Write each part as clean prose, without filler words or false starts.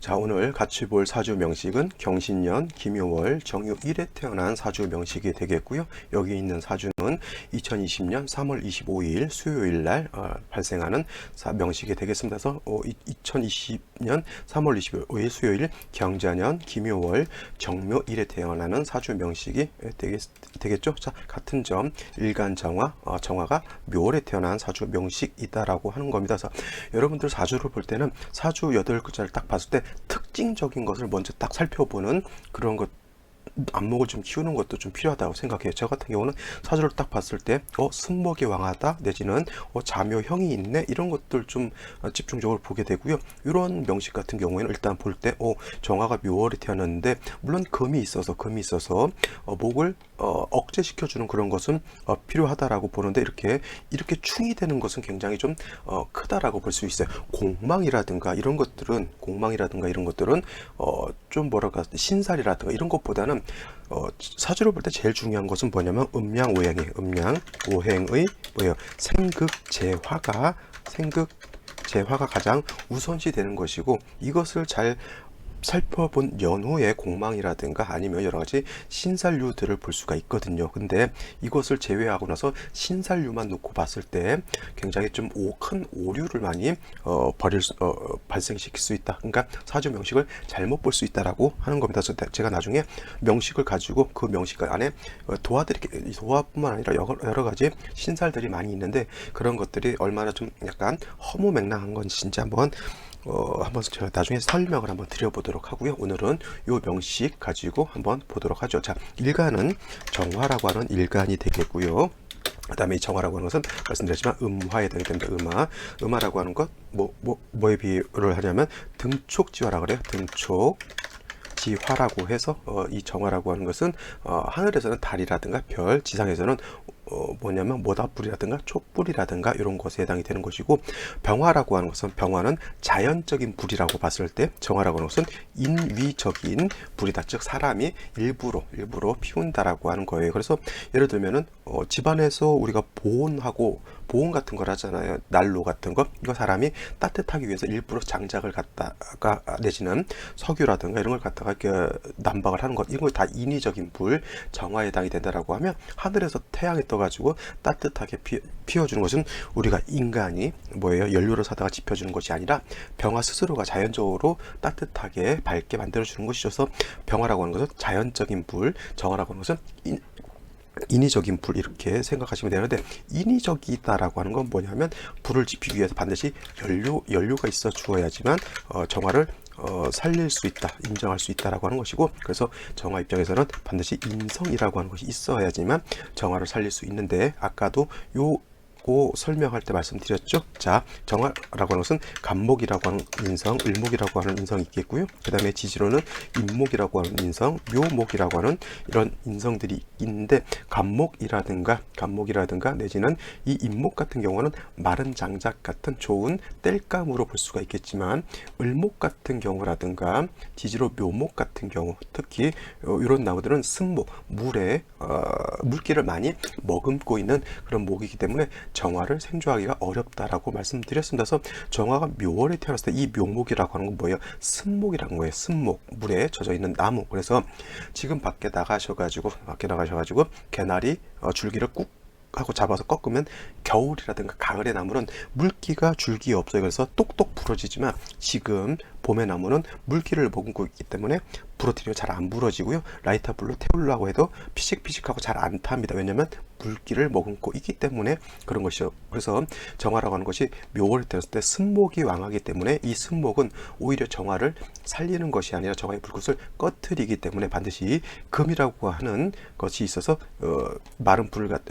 자, 오늘 같이 볼 사주 명식은 경신년, 김효월, 정유 1에 태어난 사주 명식이 되겠고요. 여기 있는 사주는 2020년 3월 25일 수요일 날 발생하는 명식이 되겠습니다. 그래서 2020년 3월 25일 수요일 경자년, 김효월, 정묘 1에 태어나는 사주 명식이 되겠죠. 자, 같은 점 일간 정화가 묘월에 태어난 사주 명식이다라고 하는 겁니다. 그래서 여러분들 사주를 볼 때는 사주 8글자를 딱 봤을 때 특징적인 것을 먼저 딱 살펴보는 그런 것, 안목을 좀 키우는 것도 좀 필요하다고 생각해요. 저 같은 경우는 사주를 딱 봤을 때 승목이 왕하다 내지는 자묘형이 있네 이런 것들 좀 집중적으로 보게 되고요. 이런 명식 같은 경우에는 일단 볼 때 정화가 묘월에 태어났는데 물론 금이 있어서 목을 억제시켜주는 그런 것은 필요하다라고 보는데 이렇게 충이 되는 것은 굉장히 좀 크다라고 볼 수 있어요. 공망이라든가 이런 것들은 좀 뭐랄까 신살이라든가 이런 것보다는 사주를 볼 때 제일 중요한 것은 뭐냐면 음양오행의 뭐예요? 생극재화가 가장 우선시 되는 것이고, 이것을 잘 살펴본 연후에 공망이라든가 아니면 여러 가지 신살류들을 볼 수가 있거든요. 근데 이것을 제외하고 나서 신살류만 놓고 봤을 때 굉장히 좀 큰 오류를 많이 발생시킬 수 있다. 그러니까 사주 명식을 잘못 볼 수 있다라고 하는 겁니다. 그래서 제가 나중에 명식을 가지고 그 명식 안에 도화뿐만 아니라 여러 가지 신살들이 많이 있는데 그런 것들이 얼마나 좀 약간 허무맹랑한 건지 진짜 한번 제가 나중에 설명을 한번 드려보도록 하고요. 오늘은 이 명식 가지고 한번 보도록 하죠. 자, 일간은 정화라고 하는 일간이 되겠고요. 그 다음에 이 정화라고 하는 것은 말씀드렸지만 음화에 되게 됩니다. 음화라고 하는 것 뭐에 비유를 하냐면 등촉지화라고 그래요. 등촉지화라고 해서 이 정화라고 하는 것은 하늘에서는 달이라든가 별, 지상에서는 모닥불이라든가 촛불이라든가 이런 것에 해당이 되는 것이고, 병화라고 하는 것은 병화는 자연적인 불이라고 봤을 때 정화라고 하는 것은 인위적인 불이다. 즉 사람이 일부러 피운다라고 하는 거예요. 그래서 예를 들면은 집안에서 우리가 보온 같은 걸 하잖아요. 난로 같은 거. 이거 사람이 따뜻하기 위해서 일부러 장작을 갖다가 내지는 석유라든가 이런 걸 갖다가 이렇게 난방을 하는 것. 이런 걸 다 인위적인 불, 정화에 해당이 된다라고 하면, 하늘에서 태양이 떠가지고 따뜻하게 피워주는 것은 우리가 인간이 연료를 사다가 지펴주는 것이 아니라 병화 스스로가 자연적으로 따뜻하게 밝게 만들어주는 것이어서 병화라고 하는 것은 자연적인 불, 정화라고 하는 것은 인위적인 불, 이렇게 생각하시면 되는데, 인위적이다라고 하는 건 뭐냐면 불을 지피기 위해서 반드시 연료가 있어 주어야지만 정화를 살릴 수 있다, 인정할 수 있다라고 하는 것이고, 그래서 정화 입장에서는 반드시 인성이라고 하는 것이 있어야지만 정화를 살릴 수 있는데, 아까도 설명할 때 말씀드렸죠. 자, 정화라고 하는 것은 간목이라고 하는 인성, 을목이라고 하는 인성이 있겠고요. 그 다음에 지지로는 인목이라고 하는 인성, 묘목이라고 하는 이런 인성들이 있는데, 간목이라든가 내지는 이 인목 같은 경우는 마른 장작 같은 좋은 땔감으로 볼 수가 있겠지만, 을목 같은 경우라든가 지지로 묘목 같은 경우, 특히 이런 나무들은 승목, 물기를 많이 머금고 있는 그런 목이기 때문에 정화를 생존하기가 어렵다라고 말씀드렸습니다. 그래서 정화가 묘월에 태어났을 때 이 묘목이라고 하는 건 뭐예요? 승목이라는 거예요. 승목, 물에 젖어 있는 나무. 그래서 지금 밖에 나가셔가지고 개나리 줄기를 꾹 하고 잡아서 꺾으면 겨울이라든가 가을의 나무는 물기가 줄기에 없어요. 그래서 똑똑 부러지지만 지금 봄의 나무는 물기를 머금고 있기 때문에 부러뜨리면 잘 안 부러지고요. 라이터 불로 태우려고 해도 피식피식하고 잘 안 탑니다. 왜냐면 물기를 머금고 있기 때문에 그런 것이죠. 그래서 정화라고 하는 것이 묘월에 되었을 때 승목이 왕하기 때문에 이 승목은 오히려 정화를 살리는 것이 아니라 정화의 불꽃을 꺼트리기 때문에 반드시 금이라고 하는 것이 있어서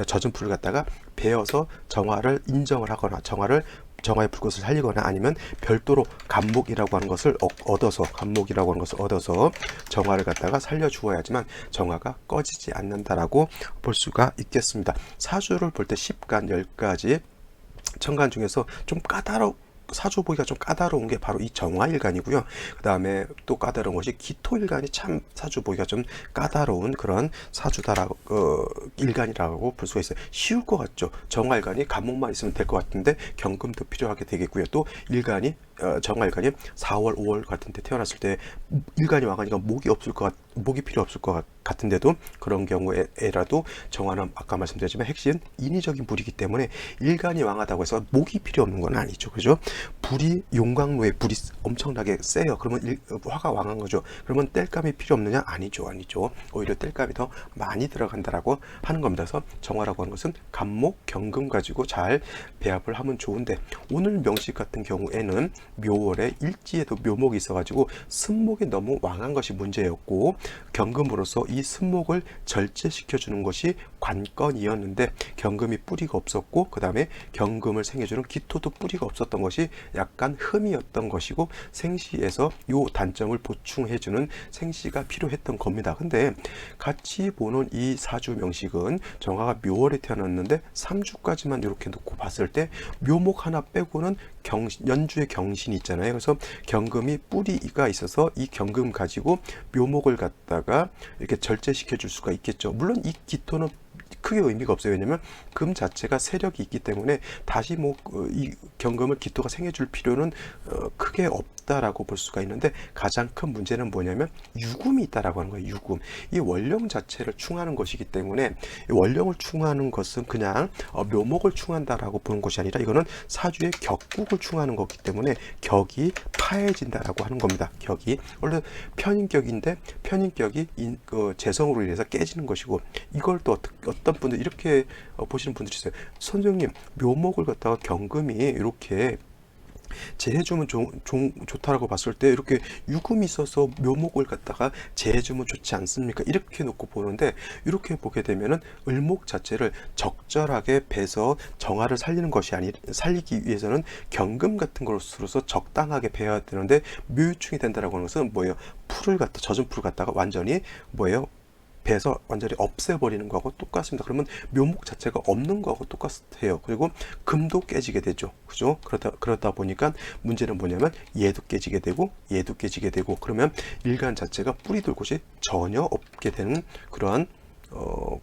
젖은 불을 갖다가 베어서 정화를 인정을 하거나 정화의 불꽃을 살리거나 아니면 별도로 간목이라고 하는 것을 얻어서 정화를 갖다가 살려주어야지만 정화가 꺼지지 않는다라고 볼 수가 있겠습니다. 사주를 볼 때 10간, 10가지 천간 중에서 사주 보기가 좀 까다로운 게 바로 이 정화일간이고요. 그 다음에 또 까다로운 것이 기토일간이 참 사주 보기가 좀 까다로운 그런 일간이라고 볼 수가 있어요. 쉬울 것 같죠. 정화일간이 간목만 있으면 될 것 같은데 경금도 필요하게 되겠고요. 또 일간이 정화일간이 4월, 5월 같은 데 태어났을 때 일간이 와가니까 목이 필요 없을 것 같은데도 그런 경우에라도 정화는 아까 말씀드렸지만 핵심 인위적인 불이기 때문에 일간이 왕하다고 해서 목이 필요 없는 건 아니죠. 그죠? 불이 용광로에 불이 엄청나게 세요. 그러면 화가 왕한 거죠. 그러면 땔감이 필요 없느냐? 아니죠. 오히려 땔감이 더 많이 들어간다라고 하는 겁니다. 그래서 정화라고 하는 것은 간목, 경금 가지고 잘 배합을 하면 좋은데 오늘 명식 같은 경우에는 묘월에 일지에도 묘목이 있어가지고 승목이 너무 왕한 것이 문제였고 경금으로서 이 승목을 절제시켜주는 것이 관건이었는데 경금이 뿌리가 없었고 그 다음에 경금을 생겨주는 기토도 뿌리가 없었던 것이 약간 흠이었던 것이고 생시에서 요 단점을 보충해주는 생시가 필요했던 겁니다. 근데 같이 보는 이 사주 명식은 정화가 묘월에 태어났는데 3주까지만 이렇게 놓고 봤을 때 묘목 하나 빼고는 연주의 경신이 있잖아요. 그래서 경금이 뿌리가 있어서 이 경금 가지고 묘목을 갖다가 이렇게 절제시켜 줄 수가 있겠죠. 물론 이 기토는 크게 의미가 없어요. 왜냐면 금 자체가 세력이 있기 때문에 다시 이 경금을 기토가 생겨줄 필요는 크게 없다라고 볼 수가 있는데 가장 큰 문제는 뭐냐면 유금이 있다라고 하는 거예요. 유금. 이 원령 자체를 충하는 것이기 때문에 이 원령을 충하는 것은 그냥 묘목을 충한다라고 보는 것이 아니라 이거는 사주의 격국을 충하는 거기 때문에 격이 파해진다라고 하는 겁니다. 격이 원래 편인격인데 편인격이 재성으로 인해서 깨지는 것이고 이걸 또 어떤 분들 이렇게 보시는 분들이 있어요. 선생님 묘목을 갖다가 경금이 이렇게 재해주면 좋다라고 봤을 때 이렇게 유금이 있어서 묘목을 갖다가 재해주면 좋지 않습니까? 이렇게 놓고 보는데 이렇게 보게 되면은 을목 자체를 적절하게 베서 정화를 살리는 것이 살리기 위해서는 경금 같은 것으로서 적당하게 베어야 되는데 묘유충이 된다라고 하는 것은 뭐예요? 젖은 풀을 갖다가 완전히 뭐예요? 배서 완전히 없애버리는 거하고 똑같습니다. 그러면 묘목 자체가 없는 거하고 똑같아요. 그리고 금도 깨지게 되죠. 그죠? 그러다 보니까 문제는 뭐냐면 얘도 깨지게 되고 얘도 깨지게 되고 그러면 일간 자체가 뿌리 들 곳이 전혀 없게 되는 그러한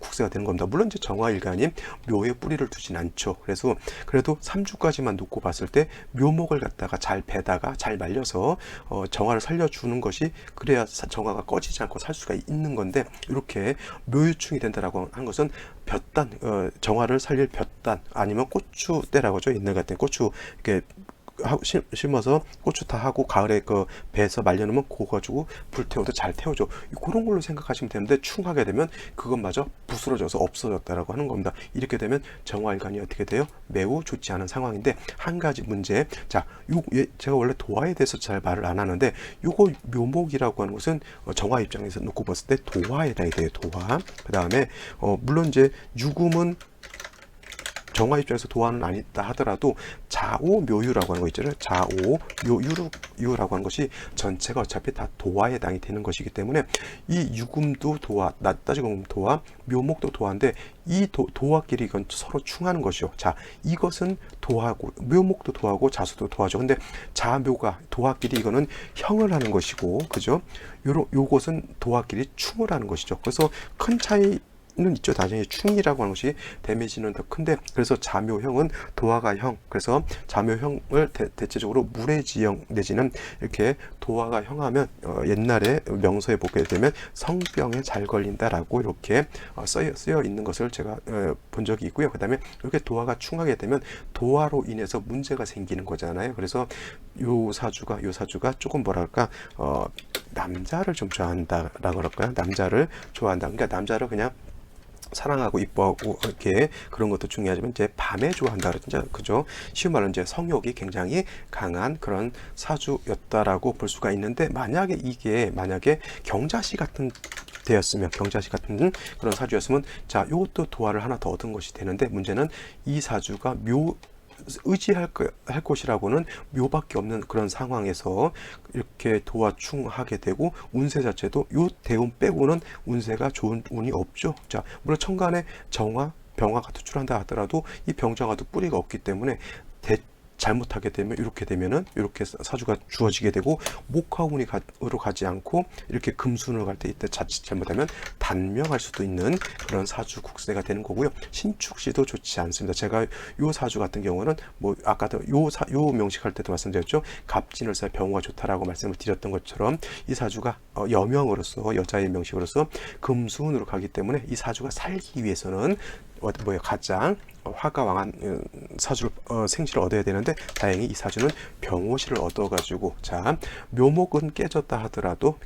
국세가 되는 겁니다. 물론 이제 정화일간이 묘에 뿌리를 두진 않죠. 그래도 3주까지만 놓고 봤을 때 묘목을 갖다가 잘 베다가 잘 말려서 정화를 살려주는 것이 그래야 정화가 꺼지지 않고 살 수가 있는 건데 이렇게 묘유충이 된다라고 한 것은 볕단 정화를 살릴 볕단 아니면 고추대라고 하죠. 옛날 같은 고추 이렇게 심어서 고추 다 하고 가을에 배서 말려놓으면 그거 가지고 불태워도 잘 태워줘. 그런 걸로 생각하시면 되는데 충하게 되면 그것마저 부스러져서 없어졌다라고 하는 겁니다. 이렇게 되면 정화일간이 어떻게 돼요? 매우 좋지 않은 상황인데 한 가지 문제. 자, 제가 원래 도화에 대해서 잘 말을 안 하는데 요거 묘목이라고 하는 것은 정화 입장에서 놓고 봤을 때 도화에 해당이 돼요. 도화. 그 다음에 물론 이제 유금은 정화 입장에서 도화는 아니다 하더라도 자오묘유라고 하는 거 있잖아요. 자오묘유라고 하는 것이 전체가 어차피 다 도화에 해당이 되는 것이기 때문에 이 유금도 도화, 따지고 보면 도화, 묘목도 도화인데 이 도화끼리 이건 서로 충하는 것이죠. 자, 이것은 도화고 묘목도 도화고 자수도 도화죠. 근데 자묘가 도화끼리 이거는 형을 하는 것이고, 그죠? 요것은 도화끼리 충을 하는 것이죠. 그래서 큰 차이 는 있죠. 당연히 충이라고 하는 것이 데미지는 더 큰데 그래서 자묘형은 도화가 형 그래서 자묘형을 대체적으로 물의지형 내지는 이렇게 도화가 형하면 옛날에 명서에 보게 되면 성병에 잘 걸린다라고 이렇게 쓰여 있는 것을 제가 본 적이 있고요. 그 다음에 이렇게 도화가 충하게 되면 도화로 인해서 문제가 생기는 거잖아요. 그래서 요 사주가 조금 뭐랄까 남자를 좀 좋아한다라고 그럴까요? 남자를 좋아한다. 그러니까 남자를 그냥 사랑하고 이뻐하고 이렇게 그런 것도 중요하지만 이제 밤에 좋아한다 그랬죠. 그죠? 쉬운 말로 이제 성욕이 굉장히 강한 그런 사주였다라고 볼 수가 있는데 만약에 경자시 같은 되었으면 경자시 같은 그런 사주였으면 자, 요것도 도화를 하나 더 얻은 것이 되는데 문제는 이 사주가 의지할 것이라고는 묘밖에 없는 그런 상황에서 이렇게 도화충하게 되고 운세 자체도 요 대운 빼고는 운세가 좋은 운이 없죠. 자, 물론 천간에 정화, 병화가 투출한다 하더라도 이 병정화도 뿌리가 없기 때문에 잘못하게 되면 이렇게 되면은 이렇게 사주가 주어지게 되고 목화운으로 가지 않고 이렇게 금수운으로 갈 때 이때 자칫 잘못하면 단명할 수도 있는 그런 사주 국세가 되는 거고요. 신축시도 좋지 않습니다. 제가 요 사주 같은 경우는 뭐 아까도 요 명식할 때도 말씀드렸죠. 갑진을사 병화가 좋다라고 말씀을 드렸던 것처럼 이 사주가 여명으로서 여자의 명식으로서 금수운으로 가기 때문에 이 사주가 살기 위해서는 가장 화가 왕한 사주를 생시를 얻어야 되는데 다행히 이 사주는 병호시를 얻어가지고 자 묘목은 깨졌다 하더라도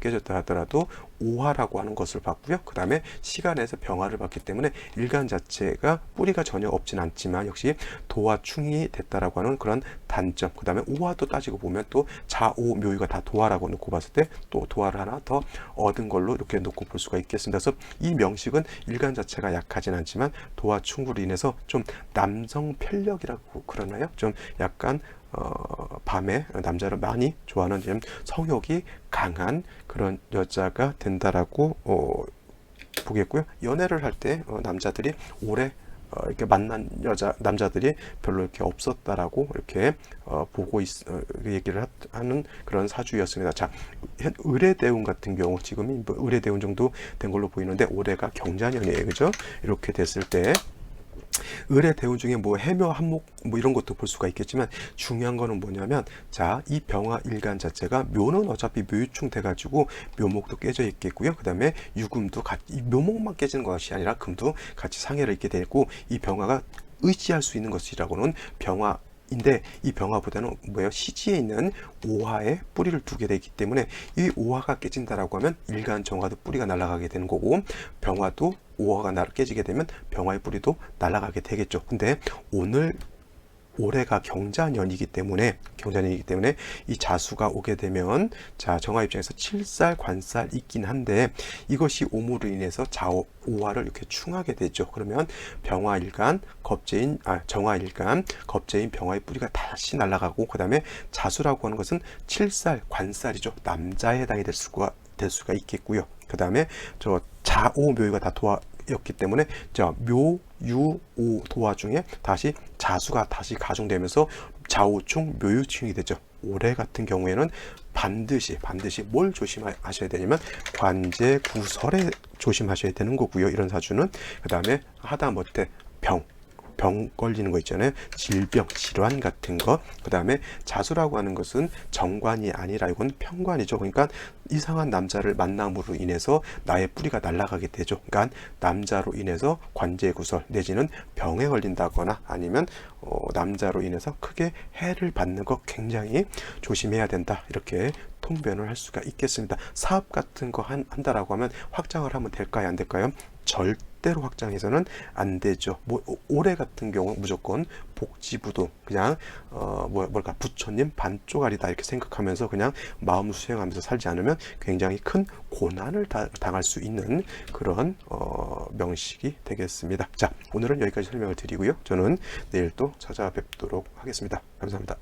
오화라고 하는 것을 봤고요. 그 다음에 시간에서 병화를 봤기 때문에 일간 자체가 뿌리가 전혀 없진 않지만 역시 도화충이 됐다라고 하는 그런 단점. 그 다음에 오화도 따지고 보면 또 자오 묘유가 다 도화라고 놓고 봤을 때 또 도화를 하나 더 얻은 걸로 이렇게 놓고 볼 수가 있겠습니다. 그래서 이 명식은 일간 자체가 약하진 않지만 도화충으로 인해서 좀 남성 편력이라고 그러나요? 좀 약간 밤에 남자를 많이 좋아하는 좀 성욕이 강한 그런 여자가 된다라고 보겠고요. 연애를 할 때 남자들이 오래 이렇게 만난 남자들이 별로 이렇게 없었다라고 이렇게 얘기를 하는 그런 사주였습니다. 자, 을해대운 같은 경우 지금이 뭐 을해대운 정도 된 걸로 보이는데 올해가 경자년이에요, 그죠? 이렇게 됐을 때. 을의 대운 중에 뭐 해묘 한목 뭐 이런 것도 볼 수가 있겠지만 중요한 거는 뭐냐면 자 이 병화 일간 자체가 묘는 어차피 묘유충 돼가지고 묘목도 깨져 있겠고요. 그 다음에 유금도 같이 묘목만 깨지는 것이 아니라 금도 같이 상해를 입게 되고 이 병화가 의지할 수 있는 것이라고는 병화인데 이 병화보다는 뭐예요? 시지에 있는 오화에 뿌리를 두게 되기 때문에 이 오화가 깨진다라고 하면 일간 정화도 뿌리가 날아가게 되는 거고 병화도 오화가 깨지게 되면 병화의 뿌리도 날아가게 되겠죠. 근데 올해가 경자년이기 때문에 이 자수가 오게 되면 자 정화 입장에서 칠살 관살 있긴 한데 이것이 오무로 인해서 오화를 이렇게 충하게 되죠. 그러면 병화일간 정화일간 겁재인 병화의 뿌리가 다시 날아가고 그 다음에 자수라고 하는 것은 칠살 관살이죠. 남자에 해당이 될 수가 있겠고요. 그 다음에 저 자오 묘유가 다 도화였기 때문에 자 묘, 유, 오 도화 중에 다시 자수가 다시 가중되면서 자오충 묘유충이 되죠. 올해 같은 경우에는 반드시 뭘 조심하셔야 되냐면 관제 구설에 조심하셔야 되는 거고요. 이런 사주는 그 다음에 하다못해 병 걸리는 거 있잖아요. 질병, 질환 같은 것. 그 다음에 자수라고 하는 것은 정관이 아니라 이건 편관이죠. 그러니까 이상한 남자를 만남으로 인해서 나의 뿌리가 날아가게 되죠. 그러니까 남자로 인해서 관제구설 내지는 병에 걸린다거나 아니면 남자로 인해서 크게 해를 받는 것 굉장히 조심해야 된다. 이렇게 통변을 할 수가 있겠습니다. 사업 같은 거 한다라고 하면 확장을 하면 될까요? 안 될까요? 절대로 확장해서는 안 되죠. 올해 같은 경우 무조건 복지부도 그냥 부처님 반쪽알이다 이렇게 생각하면서 그냥 마음 수행하면서 살지 않으면 굉장히 큰 고난을 당할 수 있는 그런 명식이 되겠습니다. 자, 오늘은 여기까지 설명을 드리고요. 저는 내일 또 찾아뵙도록 하겠습니다. 감사합니다.